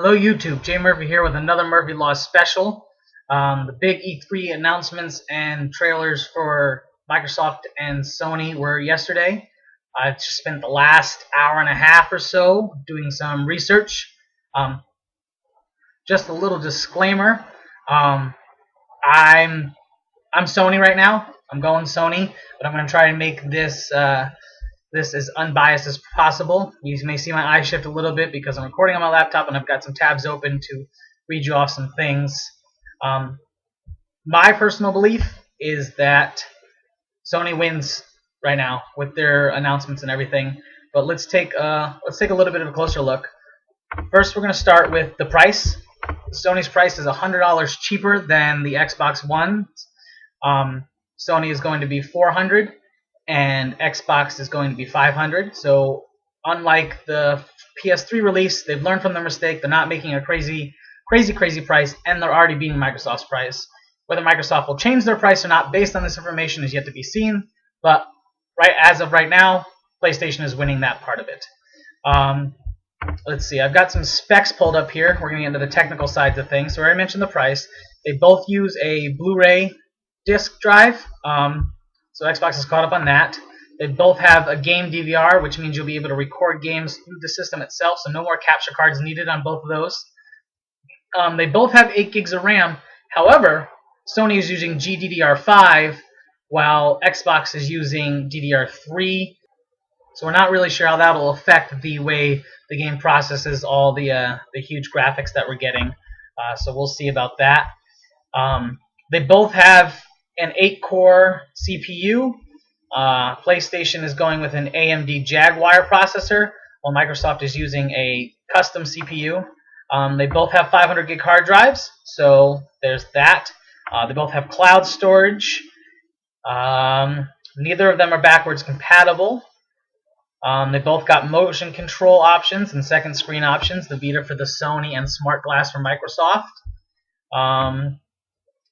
Hello YouTube, Jay Murphy here with another Murphy Law special. The big E3 announcements and trailers for Microsoft and Sony were yesterday. I just spent the last hour and a half or so doing some research. Just a little disclaimer, I'm Sony right now. I'm going Sony, but I'm going to try and make this as unbiased as possible. You may see my eyes shift a little bit because I'm recording on my laptop and I've got some tabs open to read you off some things. My personal belief is that Sony wins right now with their announcements and everything. But let's take a little bit of a closer look. First, we're going to start with the price. Sony's price is $100 cheaper than the Xbox One. Sony is going to be $400. And Xbox is going to be $500. So unlike the PS3 release, they've learned from their mistake. They're not making a crazy price, and they're already beating Microsoft's price. Whether Microsoft will change their price or not based on this information is yet to be seen. But as of right now, PlayStation is winning that part of it. Let's see. I've got some specs pulled up here. We're going to get into the technical sides of things. So I already mentioned the price. They both use a Blu-ray disc drive. So Xbox is caught up on that. They both have a game DVR, which means you'll be able to record games through the system itself, so no more capture cards needed on both of those. They both have 8 gigs of RAM. However, Sony is using GDDR5, while Xbox is using DDR3. So we're not really sure how that will affect the way the game processes all the huge graphics that we're getting. So we'll see about that. They both have an 8-core CPU. PlayStation is going with an AMD Jaguar processor, while Microsoft is using a custom CPU. They both have 500 gig hard drives, so there's that. They both have cloud storage. Neither of them are backwards compatible. They both got motion control options and second screen options, the Vita for the Sony and Smart Glass for Microsoft.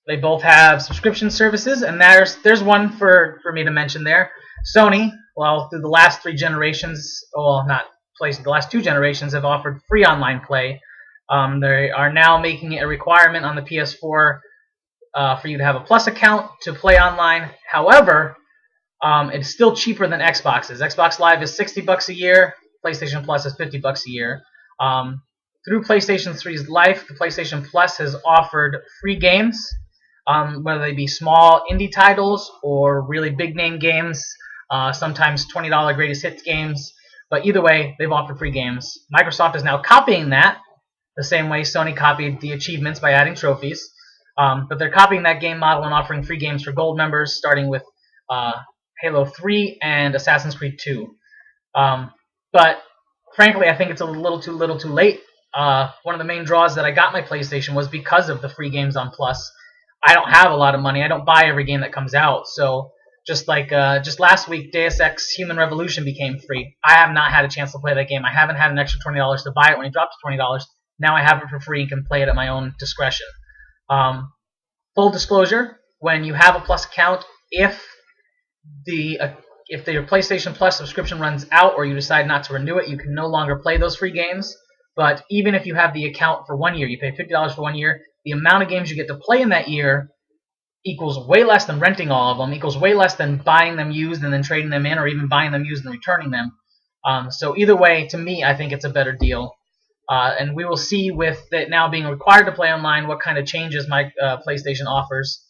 They both have subscription services, and there's one for me to mention there. Sony, well, through the last 3 generations, well, not PlayStation, the last 2 generations have offered free online play. They are now making it a requirement on the PS4 for you to have a Plus account to play online. However, it's still cheaper than Xbox's. Xbox Live is $60 a year. PlayStation Plus is $50 a year. Through PlayStation 3's life, the PlayStation Plus has offered free games. Whether they be small indie titles or really big name games, sometimes $20 greatest hits games, but either way, they've offered free games. Microsoft is now copying that, the same way Sony copied the achievements by adding trophies, but they're copying that game model and offering free games for gold members, starting with Halo 3 and Assassin's Creed 2. But frankly, I think it's a little too late. One of the main draws that I got my PlayStation was because of the free games on Plus. I don't have a lot of money. I don't buy every game that comes out. So just last week, Deus Ex Human Revolution became free. I have not had a chance to play that game. I haven't had an extra $20 to buy it when it dropped to $20. Now I have it for free and can play it at my own discretion. Full disclosure, when you have a Plus account, if your PlayStation Plus subscription runs out or you decide not to renew it, you can no longer play those free games. But even if you have the account for 1 year, you pay $50 for 1 year, the amount of games you get to play in that year equals way less than renting all of them, equals way less than buying them used and then trading them in, or even buying them used and returning them. So either way, to me, I think it's a better deal. And we will see with it now being required to play online what kind of changes my PlayStation offers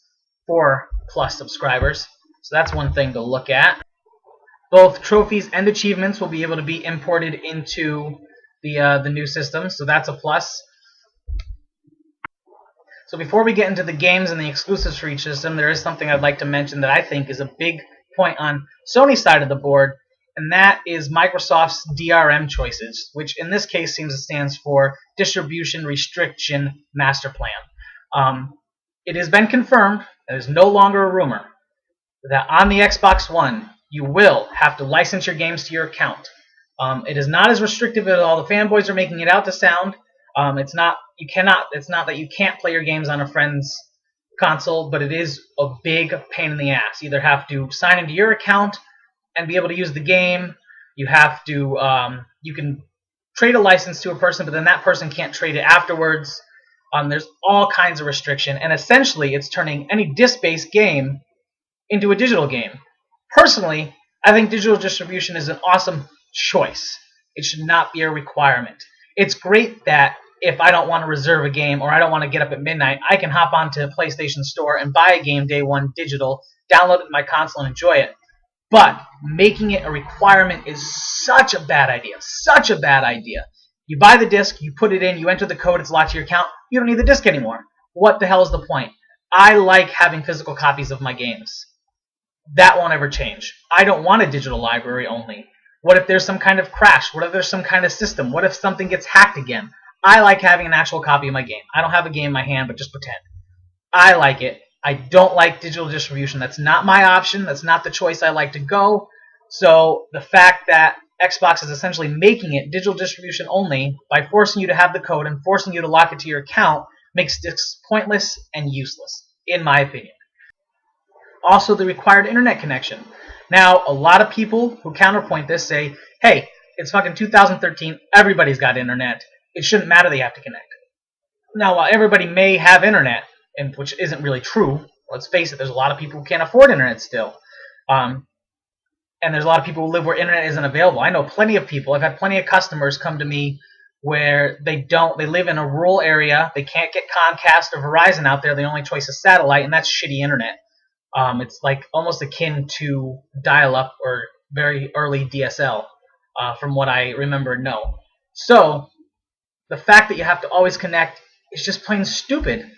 for Plus subscribers. So that's one thing to look at. Both trophies and achievements will be able to be imported into the new system, so that's a plus. So before we get into the games and the exclusives for each system, there is something I'd like to mention that I think is a big point on Sony's side of the board, and that is Microsoft's DRM choices, which in this case stands for Distribution Restriction Master Plan. It has been confirmed, it is no longer a rumor, that on the Xbox One, you will have to license your games to your account. It is not as restrictive as all the fanboys are making it out to sound. It's not that you can't play your games on a friend's console, but it is a big pain in the ass. You either have to sign into your account and be able to use the game. You have to you can trade a license to a person, but then that person can't trade it afterwards. There's all kinds of restriction, and essentially it's turning any disc-based game into a digital game. Personally, I think digital distribution is an awesome choice. It should not be a requirement. It's great that if I don't want to reserve a game or I don't want to get up at midnight, I can hop onto the PlayStation Store and buy a game day one digital, download it to my console, and enjoy it. But making it a requirement is such a bad idea. Such a bad idea. You buy the disc, you put it in, you enter the code, it's locked to your account. You don't need the disc anymore. What the hell is the point? I like having physical copies of my games. That won't ever change. I don't want a digital library only. What if there's some kind of crash? What if there's some kind of system? What if something gets hacked again? I like having an actual copy of my game. I don't have a game in my hand, but just pretend. I like it. I don't like digital distribution. That's not my option. That's not the choice I like to go. So the fact that Xbox is essentially making it digital distribution only by forcing you to have the code and forcing you to lock it to your account makes this pointless and useless, in my opinion. Also, the required internet connection. Now, a lot of people who counterpoint this say, hey, it's fucking 2013, everybody's got internet. It shouldn't matter they have to connect. Now, while everybody may have internet, and which isn't really true, let's face it, there's a lot of people who can't afford internet still. And there's a lot of people who live where internet isn't available. I know plenty of people, I've had plenty of customers come to me where they live in a rural area, they can't get Comcast or Verizon out there, the only choice is satellite, and that's shitty internet. It's like almost akin to dial-up or very early DSL, from what I remember and know. So, the fact that you have to always connect is just plain stupid.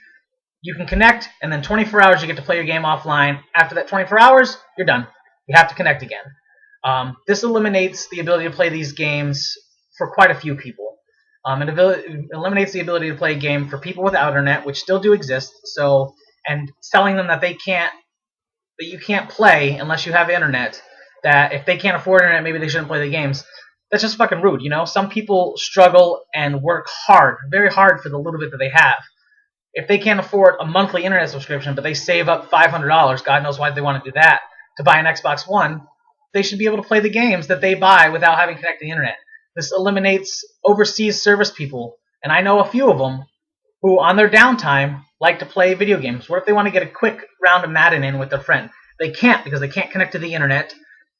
You can connect, and then 24 hours you get to play your game offline. After that 24 hours, you're done. You have to connect again. This eliminates the ability to play these games for quite a few people. It eliminates the ability to play a game for people without internet, which still do exist. So, and telling them that you can't play unless you have internet, that if they can't afford internet, maybe they shouldn't play the games. That's just fucking rude, you know? Some people struggle and work hard, very hard for the little bit that they have. If they can't afford a monthly internet subscription, but they save up $500, God knows why they want to do that, to buy an Xbox One, they should be able to play the games that they buy without having to connect to the internet. This eliminates overseas service people, and I know a few of them who, on their downtime, like to play video games. What if they want to get a quick round of Madden in with their friend? They can't because they can't connect to the internet.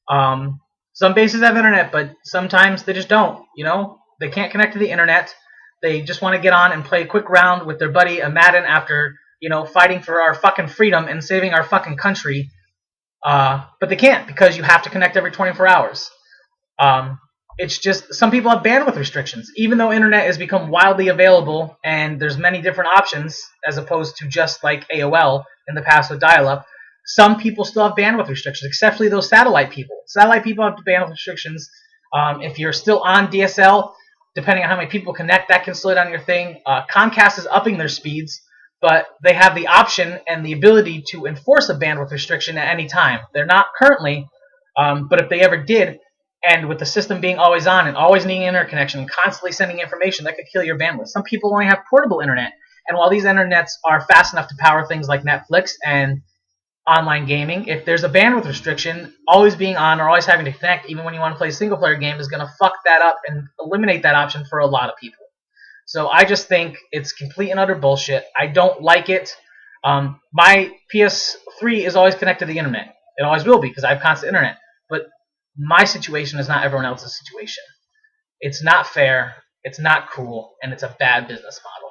Some bases have internet, but sometimes they just don't, you know? They can't connect to the internet. They just want to get on and play a quick round with their buddy, a Madden, after, you know, fighting for our fucking freedom and saving our fucking country. But they can't because you have to connect every 24 hours. It's just, some people have bandwidth restrictions. Even though internet has become wildly available and there's many different options, as opposed to just like AOL in the past with dial-up, some people still have bandwidth restrictions, especially those satellite people. Satellite people have bandwidth restrictions. If you're still on DSL, depending on how many people connect, that can slow down your thing. Comcast is upping their speeds, but they have the option and the ability to enforce a bandwidth restriction at any time. They're not currently, but if they ever did, and with the system being always on and always needing internet connection and constantly sending information, that could kill your bandwidth. Some people only have portable internet, and while these internets are fast enough to power things like Netflix and online gaming, if there's a bandwidth restriction, always being on or always having to connect, even when you want to play a single-player game, is going to fuck that up and eliminate that option for a lot of people. So I just think it's complete and utter bullshit. I don't like it. My PS3 is always connected to the internet. It always will be because I have constant internet. But my situation is not everyone else's situation. It's not fair, it's not cool, and it's a bad business model.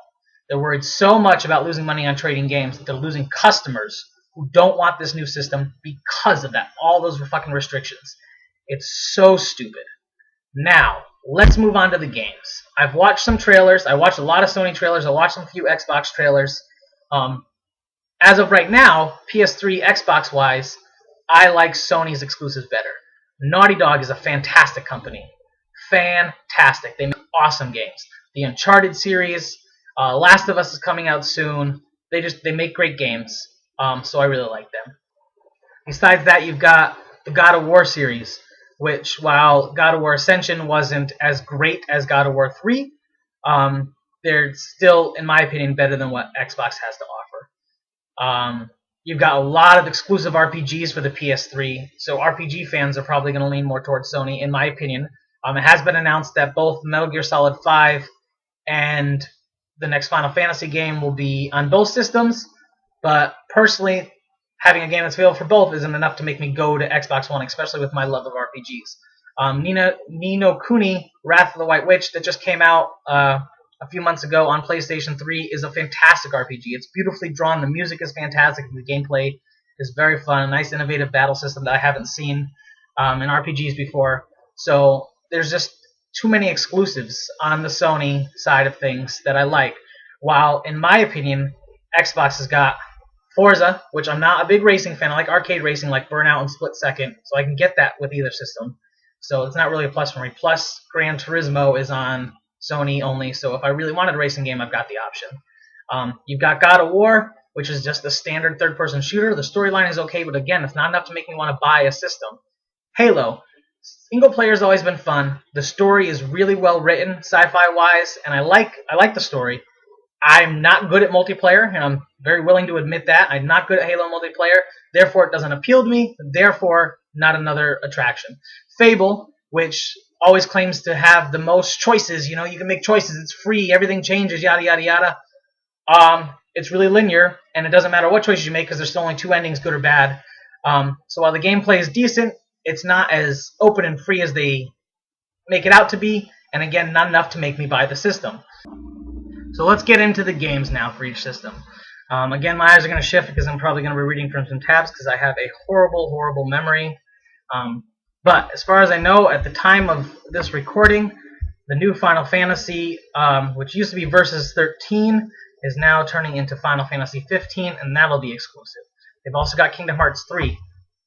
They're worried so much about losing money on trading games that they're losing customers who don't want this new system because of that. All those fucking restrictions. It's so stupid. Now, let's move on to the games. I've watched some trailers. I watched a lot of Sony trailers. I watched a few Xbox trailers. As of right now, PS3, Xbox-wise, I like Sony's exclusives better. Naughty Dog is a fantastic company. Fantastic. They make awesome games. The Uncharted series, Last of Us is coming out soon. They make great games. So I really like them. Besides that, you've got the God of War series, which, while God of War Ascension wasn't as great as God of War 3, they're still, in my opinion, better than what Xbox has to offer. You've got a lot of exclusive RPGs for the PS3, so RPG fans are probably going to lean more towards Sony, in my opinion. It has been announced that both Metal Gear Solid 5 and the next Final Fantasy game will be on both systems, but personally, having a game that's available for both isn't enough to make me go to Xbox One, especially with my love of RPGs. Ni no Kuni, Wrath of the White Witch, that just came out a few months ago on PlayStation 3, is a fantastic RPG. It's beautifully drawn, the music is fantastic, and the gameplay is very fun. A nice, innovative battle system that I haven't seen in RPGs before. So there's just too many exclusives on the Sony side of things that I like. While, in my opinion, Xbox has got Forza, which I'm not a big racing fan. I like arcade racing like Burnout and Split Second, so I can get that with either system. So it's not really a plus for me. Plus, Gran Turismo is on Sony only, so if I really wanted a racing game, I've got the option. You've got God of War, which is just a standard third-person shooter. The storyline is okay, but again, it's not enough to make me want to buy a system. Halo. Single player has always been fun. The story is really well written, sci-fi wise, and I like the story. I'm not good at multiplayer, and I'm very willing to admit that. I'm not good at Halo multiplayer, therefore it doesn't appeal to me, therefore not another attraction. Fable, which always claims to have the most choices, you can make choices, it's free, everything changes, yada yada yada. It's really linear, and it doesn't matter what choices you make because there's still only two endings, good or bad. So while the gameplay is decent, it's not as open and free as they make it out to be, and again, not enough to make me buy the system. So let's get into the games now for each system. Again, my eyes are going to shift because I'm probably going to be reading from some tabs because I have a horrible, horrible memory. But as far as I know, at the time of this recording, the new Final Fantasy, which used to be Versus 13, is now turning into Final Fantasy 15, and that'll be exclusive. They've also got Kingdom Hearts 3.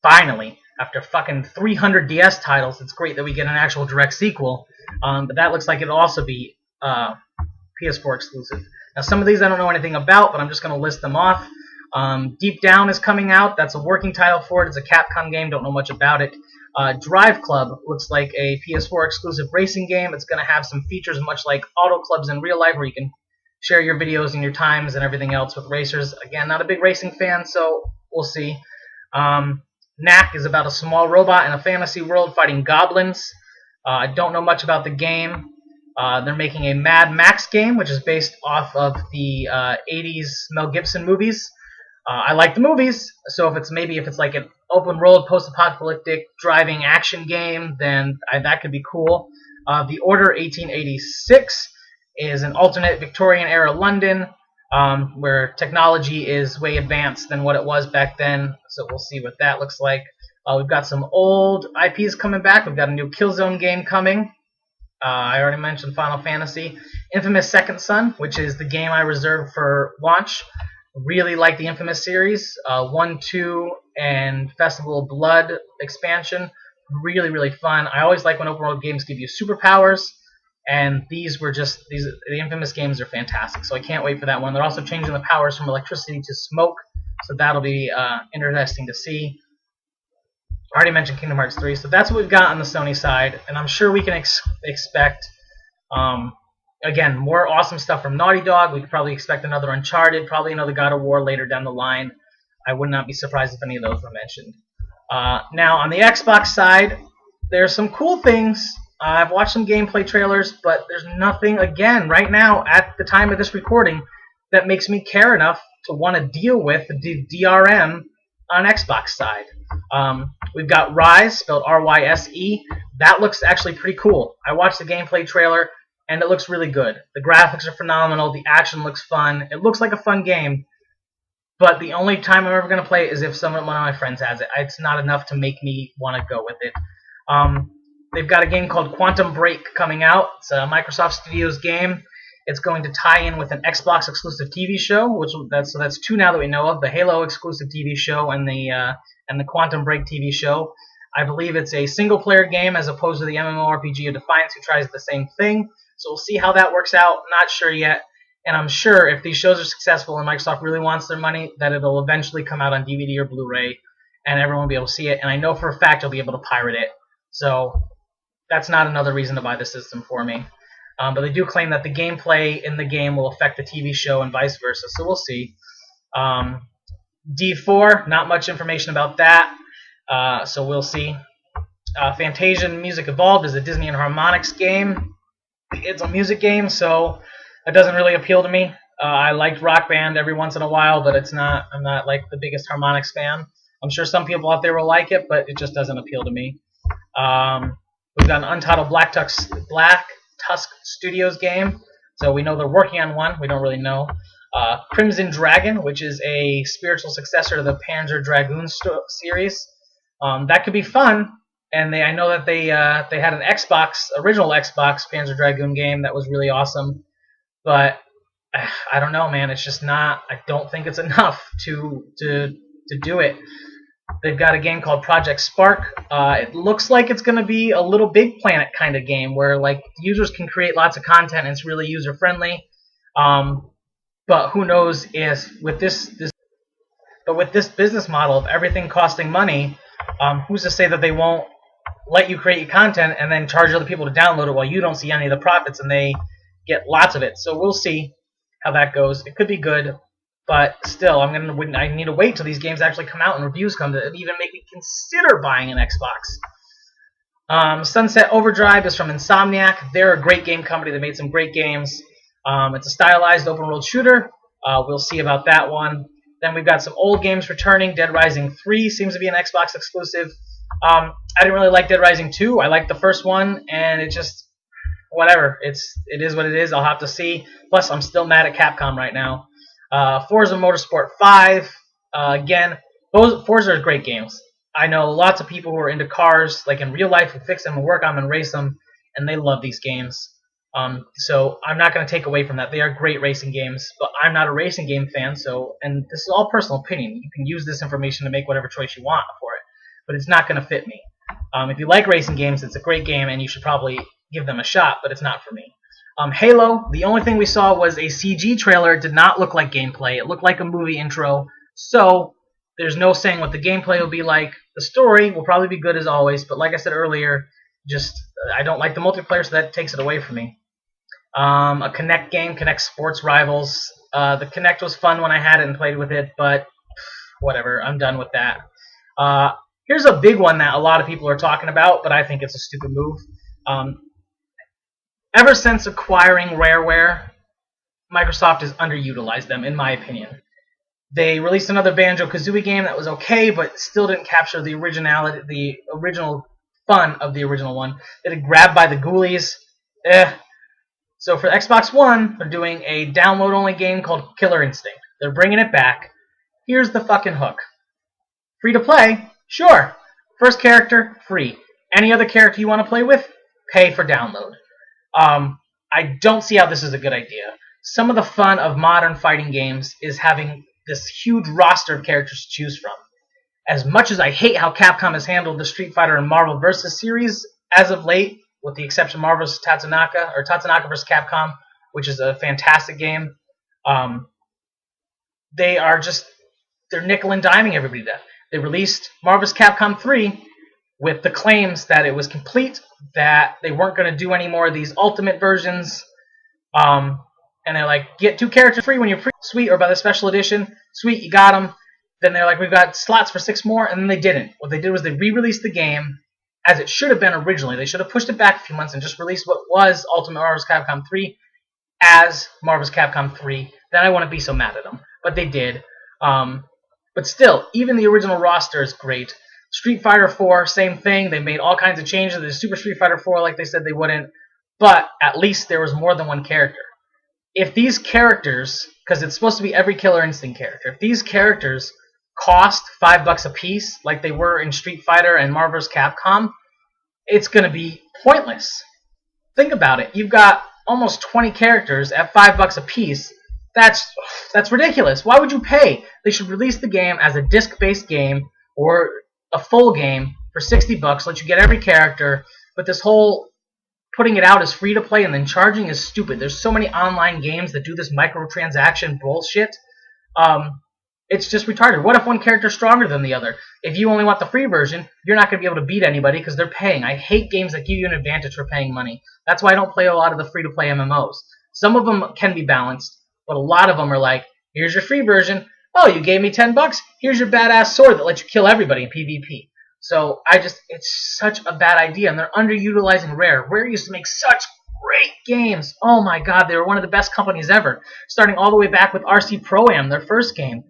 Finally, after fucking 300 DS titles, it's great that we get an actual direct sequel. But that looks like it'll also be PS4 exclusive. Now, some of these I don't know anything about, but I'm just going to list them off. Deep Down is coming out. That's a working title for it. It's a Capcom game. Don't know much about it. Drive Club looks like a PS4 exclusive racing game. It's going to have some features much like auto clubs in real life where you can share your videos and your times and everything else with racers. Again, not a big racing fan, so we'll see. Knack is about a small robot in a fantasy world fighting goblins. I don't know much about the game. They're making a Mad Max game, which is based off of the 80s Mel Gibson movies. I like the movies, so if it's like an open world post-apocalyptic driving action game, then that could be cool. The Order 1886 is an alternate Victorian era London where technology is way advanced than what it was back then, so we'll see what that looks like. We've got some old IPs coming back. We've got a new Killzone game coming. I already mentioned Final Fantasy. Infamous Second Son, which is the game I reserved for launch. Really like the Infamous series. 1, 2, and Festival of Blood expansion. Really, really fun. I always like when open world games give you superpowers, and the Infamous games are fantastic, so I can't wait for that one. They're also changing the powers from electricity to smoke, so that'll be interesting to see. I already mentioned Kingdom Hearts 3, so that's what we've got on the Sony side, and I'm sure we can expect, again, more awesome stuff from Naughty Dog. We could probably expect another Uncharted, probably another God of War later down the line. I would not be surprised if any of those were mentioned. Now, on the Xbox side, there's some cool things. I've watched some gameplay trailers, but there's nothing, again, right now, at the time of this recording, that makes me care enough to want to deal with the DRM on Xbox side. We've got Rise, spelled R-Y-S-E. That looks actually pretty cool. I watched the gameplay trailer, and it looks really good. The graphics are phenomenal. The action looks fun. It looks like a fun game, but the only time I'm ever going to play it is if one of my friends has it. It's not enough to make me want to go with it. They've got a game called Quantum Break coming out. It's a Microsoft Studios game. It's going to tie in with an Xbox exclusive TV show, so that's two now that we know of: the Halo exclusive TV show and the Quantum Break TV show. I believe it's a single-player game as opposed to the MMORPG of Defiance, who tries the same thing. So we'll see how that works out. Not sure yet. And I'm sure if these shows are successful and Microsoft really wants their money, that it'll eventually come out on DVD or Blu-ray, and everyone will be able to see it. And I know for a fact you'll be able to pirate it. So that's not another reason to buy the system for me. But they do claim that the gameplay in the game will affect the TV show and vice versa, so we'll see. D4, not much information about that, so we'll see. Fantasia Music Evolved is a Disney and Harmonix game. It's a music game, so it doesn't really appeal to me. I liked Rock Band every once in a while, but it's not. I'm not like the biggest Harmonix fan. I'm sure some people out there will like it, but it just doesn't appeal to me. We've got an untitled Black Tusk Studios game, so we know they're working on one. We don't really know. Crimson Dragon, which is a spiritual successor to the Panzer Dragoon series. That could be fun, and I know that they had an original Xbox Panzer Dragoon game that was really awesome, but I don't know, man. It's just not. I don't think it's enough to do it. They've got a game called Project Spark. It looks like it's going to be a Little Big Planet kind of game where like users can create lots of content and it's really user friendly. But who knows if with this business model of everything costing money, who's to say that they won't let you create your content and then charge other people to download it while you don't see any of the profits and they get lots of it. So we'll see how that goes. It could be good, but still, I need to wait till these games actually come out and reviews come to even make me consider buying an Xbox. Sunset Overdrive is from Insomniac. They're a great game company. They made some great games. It's a stylized open-world shooter. We'll see about that one. Then we've got some old games returning. Dead Rising 3 seems to be an Xbox exclusive. I didn't really like Dead Rising 2. I liked the first one, and it just, whatever. It is what it is. I'll have to see. Plus, I'm still mad at Capcom right now. Forza Motorsport 5. Again, Forza are great games. I know lots of people who are into cars, like in real life, who fix them and work on them and race them, and they love these games. So I'm not going to take away from that. They are great racing games, but I'm not a racing game fan, and this is all personal opinion. You can use this information to make whatever choice you want for it, but it's not going to fit me. If you like racing games, it's a great game, and you should probably give them a shot, but it's not for me. Halo, the only thing we saw was a CG trailer. It did not look like gameplay. It looked like a movie intro, so there's no saying what the gameplay will be like. The story will probably be good as always, but like I said earlier, I don't like the multiplayer, so that takes it away from me. A Kinect game, Kinect Sports Rivals. The Kinect was fun when I had it and played with it, but whatever, I'm done with that. Here's a big one that a lot of people are talking about, but I think it's a stupid move. Ever since acquiring Rareware, Microsoft has underutilized them, in my opinion. They released another Banjo-Kazooie game that was okay, but still didn't capture the original fun of the original one. They did Grab by the Ghoulies. So for Xbox One, they're doing a download-only game called Killer Instinct. They're bringing it back. Here's the fucking hook. Free to play? Sure. First character, free. Any other character you want to play with? Pay for download. I don't see how this is a good idea. Some of the fun of modern fighting games is having this huge roster of characters to choose from. As much as I hate how Capcom has handled the Street Fighter and Marvel vs. series as of late, with the exception of Marvel vs. Tatsunaka, or Tatsunaka vs. Capcom, which is a fantastic game, they're nickel and diming everybody to death. They released Marvel vs. Capcom 3 with the claims that it was complete, that they weren't going to do any more of these ultimate versions, and they're like, get 2 characters free when you're free, sweet, or by the special edition, sweet, you got them. Then they're like, we've got slots for 6 more, and then they didn't. What they did was they re-released the game as it should have been originally. They should have pushed it back a few months and just released what was Ultimate Marvel vs. Capcom 3 as Marvel vs. Capcom 3. Then I wouldn't be so mad at them. But they did. But still, even the original roster is great. Street Fighter 4, same thing. They made all kinds of changes. There's Super Street Fighter 4 like they said they wouldn't. But at least there was more than one character. If these characters, because it's supposed to be every Killer Instinct character, if these characters cost $5 a piece like they were in Street Fighter and Marvel vs. Capcom, it's going to be pointless. Think about it. You've got almost 20 characters at $5 a piece. That's ridiculous. Why would you pay? They should release the game as a disc-based game or a full game for $60, let you get every character, but this whole putting it out as free to play and then charging is stupid. There's so many online games that do this microtransaction bullshit. It's just retarded. What if one character is stronger than the other? If you only want the free version, you're not going to be able to beat anybody because they're paying. I hate games that give you an advantage for paying money. That's why I don't play a lot of the free-to-play MMOs. Some of them can be balanced, but a lot of them are like, here's your free version. Oh, you gave me $10. Here's your badass sword that lets you kill everybody in PvP. So it's such a bad idea, and they're underutilizing Rare. Rare used to make such great games. Oh my God, they were one of the best companies ever, starting all the way back with RC Pro-Am, their first game.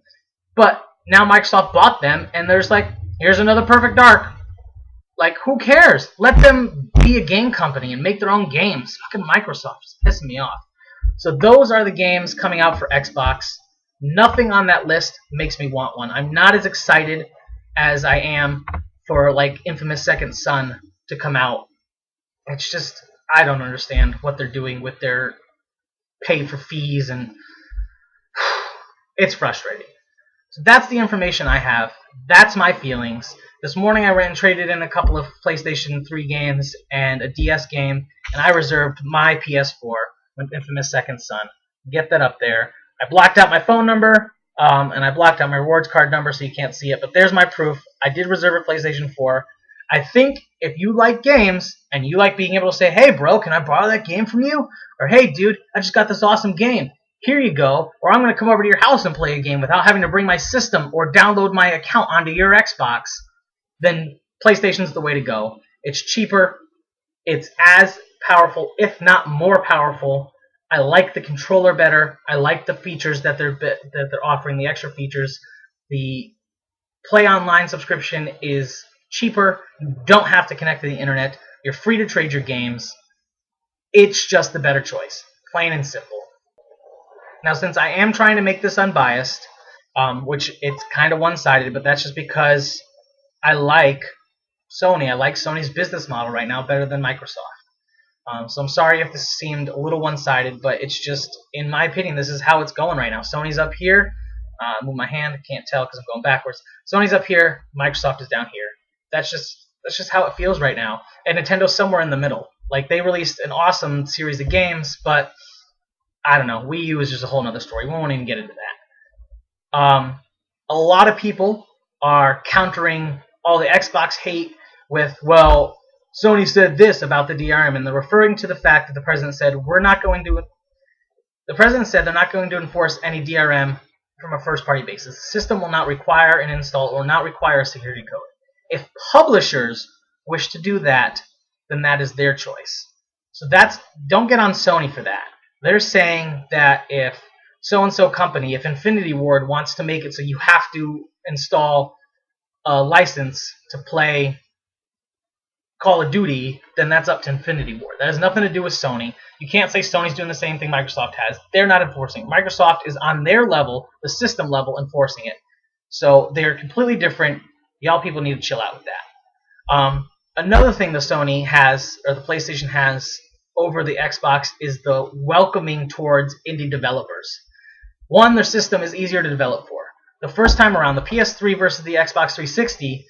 But now Microsoft bought them, and there's like, here's another Perfect Dark. Like, who cares? Let them be a game company and make their own games. Fucking Microsoft is pissing me off. So those are the games coming out for Xbox. Nothing on that list makes me want one. I'm not as excited as I am for like Infamous Second Son to come out. It's just, I don't understand what they're doing with their pay for fees, and it's frustrating. So that's the information I have. That's my feelings. This morning I ran and traded in a couple of PlayStation 3 games and a DS game, and I reserved my PS4 with Infamous Second Son. Get that up there. I blocked out my phone number, and I blocked out my rewards card number so you can't see it, but there's my proof. I did reserve a PlayStation 4. I think if you like games, and you like being able to say, hey bro, can I borrow that game from you? Or hey dude, I just got this awesome game. Here you go. Or I'm going to come over to your house and play a game without having to bring my system or download my account onto your Xbox, then PlayStation's the way to go. It's cheaper. It's as powerful, if not more powerful. I like the controller better. I like the features that they're offering, the extra features. The Play Online subscription is cheaper. You don't have to connect to the internet. You're free to trade your games. It's just the better choice, plain and simple. Now, since I am trying to make this unbiased, which it's kind of one-sided, but that's just because I like Sony. I like Sony's business model right now better than Microsoft. So I'm sorry if this seemed a little one-sided, but it's just, in my opinion, this is how it's going right now. Sony's up here. Move my hand. I can't tell because I'm going backwards. Sony's up here. Microsoft is down here. That's just how it feels right now. And Nintendo's somewhere in the middle. Like, they released an awesome series of games, but I don't know. Wii U is just a whole other story. We won't even get into that. A lot of people are countering all the Xbox hate with, well, Sony said this about the DRM, and they're referring to the fact that the president said they're not going to enforce any DRM from a first-party basis. The system will not require an install or not require a security code. If publishers wish to do that, then that is their choice. So don't get on Sony for that. They're saying that if so-and-so company, if Infinity Ward wants to make it so you have to install a license to play Call of Duty, then that's up to Infinity Ward. That has nothing to do with Sony. You can't say Sony's doing the same thing Microsoft has. They're not enforcing it. Microsoft is on their level, the system level, enforcing it. So they're completely different. Y'all people need to chill out with that. Another thing the Sony has, or the PlayStation has, over the Xbox is the welcoming towards indie developers. One, their system is easier to develop for. The first time around, the PS3 versus the Xbox 360,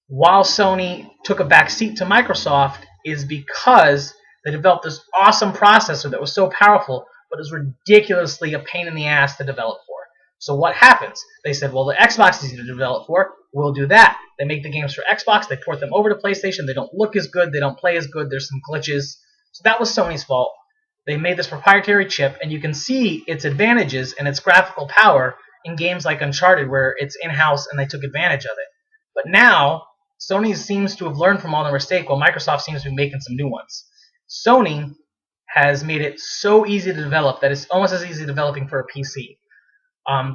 while Sony took a back seat to Microsoft, is because they developed this awesome processor that was so powerful, but it was ridiculously a pain in the ass to develop for. So what happens? They said, well, the Xbox is easy to develop for. We'll do that. They make the games for Xbox. They port them over to PlayStation. They don't look as good. They don't play as good. There's some glitches. So that was Sony's fault. They made this proprietary chip, and you can see its advantages and its graphical power in games like Uncharted, where it's in-house and they took advantage of it. But now, Sony seems to have learned from all their mistakes, while Microsoft seems to be making some new ones. Sony has made it so easy to develop that it's almost as easy developing for a PC.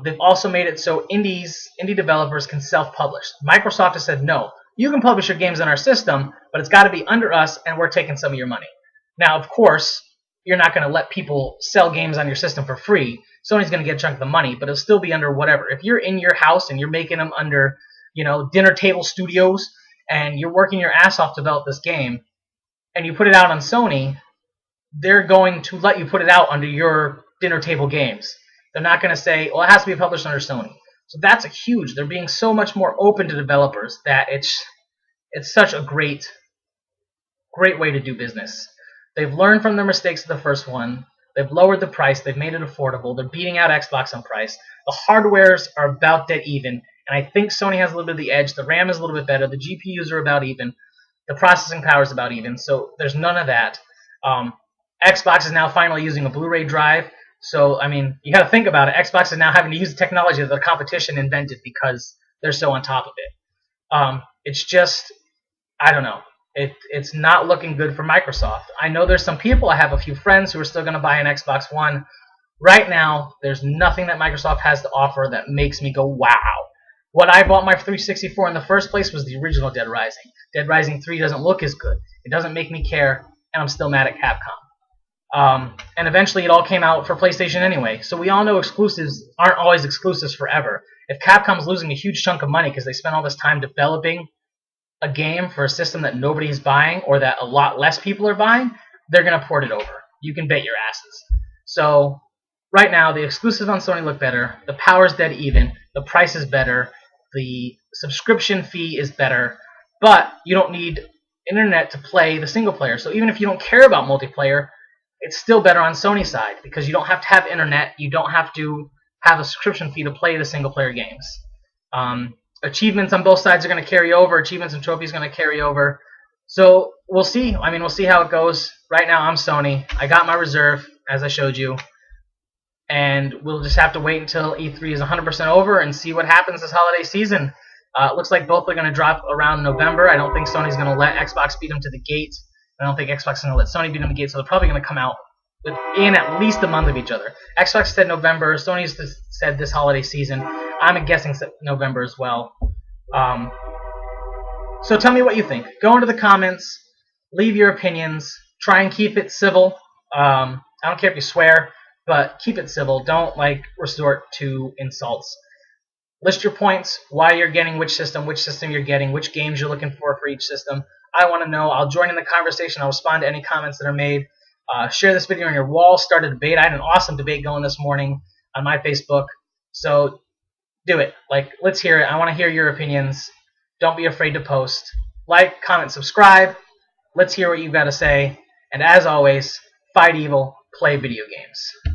They've also made it so indie developers can self-publish. Microsoft has said, no, you can publish your games on our system, but it's got to be under us, and we're taking some of your money. Now, of course, you're not going to let people sell games on your system for free. Sony's going to get a chunk of the money, but it'll still be under whatever. If you're in your house and you're making them under, Dinner Table Studios, and you're working your ass off to develop this game, and you put it out on Sony, they're going to let you put it out under your Dinner Table Games. They're not going to say, well, it has to be published under Sony. So that's a huge. They're being so much more open to developers that it's such a great way to do business. They've learned from their mistakes of the first one. They've lowered the price. They've made it affordable. They're beating out Xbox on price. The hardwares are about dead even, and I think Sony has a little bit of the edge. The RAM is a little bit better. The GPUs are about even. The processing power is about even, so there's none of that. Xbox is now finally using a Blu-ray drive. So, I mean, you got to think about it. Xbox is now having to use the technology that the competition invented because they're so on top of it. It's just, I don't know. It's not looking good for Microsoft. I know there's some people, I have a few friends who are still going to buy an Xbox One. Right now, there's nothing that Microsoft has to offer that makes me go, wow. What I bought my 360 for in the first place was the original Dead Rising. Dead Rising 3 doesn't look as good. It doesn't make me care, and I'm still mad at Capcom. And eventually it all came out for PlayStation anyway. So we all know exclusives aren't always exclusives forever. If Capcom's losing a huge chunk of money because they spent all this time developing a game for a system that nobody's buying or that a lot less people are buying, they're going to port it over. You can bet your asses. So right now, the exclusives on Sony look better. The power's dead even. The price is better. The subscription fee is better. But you don't need internet to play the single player. So even if you don't care about multiplayer, it's still better on Sony's side because you don't have to have internet. You don't have to have a subscription fee to play the single player games. Achievements on both sides are going to carry over. Achievements and trophies are going to carry over. So we'll see. I mean, we'll see how it goes. Right now, I'm Sony. I got my reserve, as I showed you. And we'll just have to wait until E3 is 100% over and see what happens this holiday season. It looks like both are going to drop around November. I don't think Sony's going to let Xbox beat them to the gate. I don't think Xbox is going to let Sony beat them to the gate, so they're probably going to come out within at least a month of each other. Xbox said November. Sony's said this holiday season. I'm guessing November as well. So tell me what you think. Go into the comments. Leave your opinions. Try and keep it civil. I don't care if you swear, but keep it civil. Don't resort to insults. List your points, why you're getting which system you're getting, which games you're looking for each system. I want to know. I'll join in the conversation. I'll respond to any comments that are made. Share this video on your wall. Start a debate. I had an awesome debate going this morning on my Facebook. So do it. Let's hear it. I want to hear your opinions. Don't be afraid to post. Like, comment, subscribe. Let's hear what you've got to say. And as always, fight evil, play video games.